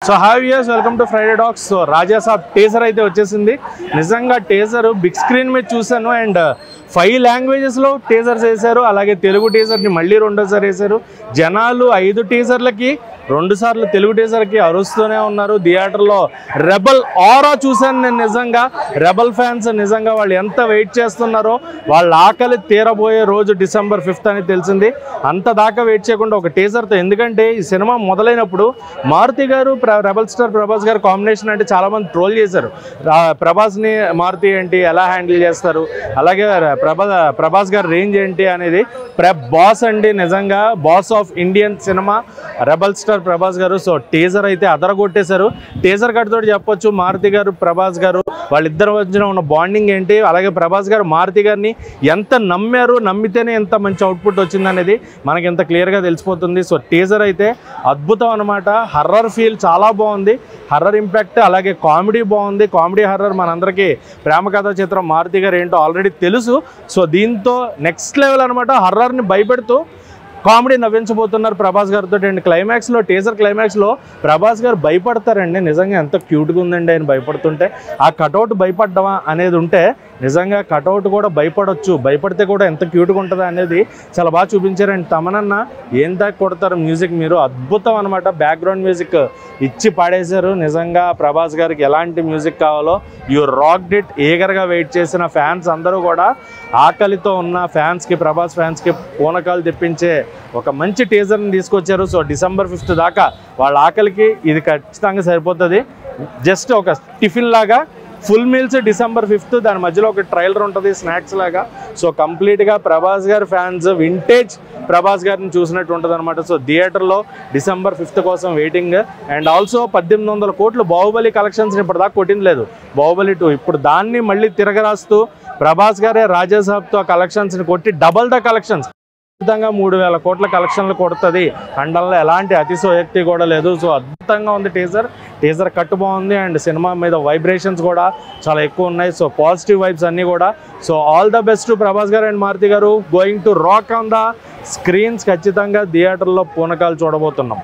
So hi viewers, welcome to Friday talks. So Raja Saab teaser అయితే వచ్చేసింది. నిజంగా teaser big screen మీద చూశాను అండ్ 5 లాంగ్వేజెస్లో టీజర్స్ వేశారు. అలాగే తెలుగు టీజర్ని మళ్ళీ రెండోసారి వేశారు. జనాలు 5 టీజర్లకి 2 సార్లు తెలుగు టీజర్కి అరుస్తూనే ఉన్నారు. థియేటర్లో రెబల్ ఆరా చూశాను నేను. నిజంగా రెబల్ ఫ్యాన్స్ నిజంగా వాళ్ళు ఎంత వెయిట్ చేస్తున్నారో, వాళ్ళ ఆకలి తీరబోయే రోజు December 5th అని తెలిసింది. అంత దాకా వెయిట్ చేయకుండా ఒక టీజర్తో, ఎందుకంటే ఈ సినిమా మొదలైనప్పుడు మారుతి గారు రెబల్ స్టార్ ప్రభాస్ గారు కాంబినేషన్ అంటే చాలామంది ట్రోల్ చేశారు. ప్రభాస్ని మారుతి ఏంటి ఎలా హ్యాండిల్ చేస్తారు, అలాగే ప్రభాస్ గారు రేంజ్ ఏంటి అనేది. బాస్ అండి, నిజంగా boss of Indian cinema rebel star Prabhas garu. So teaser అయితే అదరగొట్టేశారు. టీజర్ కట్తో చెప్పొచ్చు మారుతి గారు ప్రభాస్ గారు వాళ్ళిద్దరి మధ్యన ఉన్న బాండింగ్ ఏంటి, అలాగే ప్రభాస్ గారు మారుతి గారిని ఎంత నమ్మారు, నమ్మితేనే ఎంత మంచి అవుట్పుట్ వచ్చిందనేది మనకి ఎంత క్లియర్గా తెలిసిపోతుంది. సో టీజర్ అయితే అద్భుతం అనమాట. హర్రర్ ఫీల్ చాలా బాగుంది, హర్రర్ ఇంపాక్ట్, అలాగే కామెడీ బాగుంది. కామెడీ హర్రర్ మనందరికీ ప్రేమ కథా చిత్రం మారుతి గారు ఏంటో ఆల్రెడీ తెలుసు. సో దీంతో నెక్స్ట్ లెవెల్ అనమాట. హర్రర్ని భయపెడుతూ కామెడీ నవ్వించబోతున్నారు ప్రభాస్ గారితో. అండ్ క్లైమాక్స్లో, టీజర్ క్లైమాక్స్లో ప్రభాస్ గారు భయపడతారండి. నిజంగా ఎంత క్యూట్గా ఉందండి ఆయన భయపడుతుంటే. ఆ కటౌట్ భయపడ్డమా అనేది ఉంటే నిజంగా కటౌట్ కూడా భయపడవచ్చు, భయపడితే కూడా ఎంత క్యూట్గా ఉంటుందా అనేది చాలా బాగా చూపించారండి. తమనన్న ఏం దాకా కొడతారు మ్యూజిక్ మీరు, అద్భుతం అనమాట. బ్యాక్గ్రౌండ్ మ్యూజిక్ ఇచ్చి పాడేశారు. నిజంగా ప్రభాస్ గారికి ఎలాంటి మ్యూజిక్ కావాలో యూ రాక్డ్ ఇట్. ఈగర్గా వెయిట్ చేసిన ఫ్యాన్స్ అందరూ కూడా, ఆకలితో ఉన్న ఫ్యాన్స్కి, ప్రభాస్ ఫ్యాన్స్కి పూనకాలు తెప్పించే ఒక మంచి టీజర్ని తీసుకొచ్చారు. సో December 5th దాకా వాళ్ళ ఆకలికి ఇది ఖచ్చితంగా సరిపోతుంది. జస్ట్ ఒక టిఫిన్ లాగా ఫుల్ మీల్స్ December 5th, దాని మధ్యలో ఒక ట్రైలర్ ఉంటుంది స్నాక్స్ లాగా. సో కంప్లీట్గా ప్రభాస్ గారి ఫ్యాన్స్ వింటేజ్ ప్రభాస్ గారిని చూసినట్టు ఉంటుంది అనమాట. సో థియేటర్లో December 5th కోసం వెయిటింగ్. అండ్ ఆల్సో 1800 కోట్లు బాహుబలి కలెక్షన్స్ని ఇప్పటిదాకా కొట్టింది లేదు బాహుబలి 2. ఇప్పుడు దాన్ని మళ్ళీ తిరగరాస్తూ ప్రభాస్ గారే రాజా సాబ్తో కలెక్షన్స్ని కొట్టి డబల్ ద కలెక్షన్స్, ఖచ్చితంగా 3000 కోట్ల కలెక్షన్లు కొడుతుంది అండంలో ఎలాంటి అతిశయోక్తి కూడా లేదు. సో అద్భుతంగా ఉంది టీజర్ కట్టు బాగుంది. అండ్ సినిమా మీద వైబ్రేషన్స్ కూడా చాలా ఎక్కువ ఉన్నాయి. సో పాజిటివ్ వైబ్స్ అన్నీ కూడా. So all the best Prabhas గారు అండ్ మారుతి గారు, going to rock on the screens. ఖచ్చితంగా థియేటర్లో పూనకాలు చూడబోతున్నాం.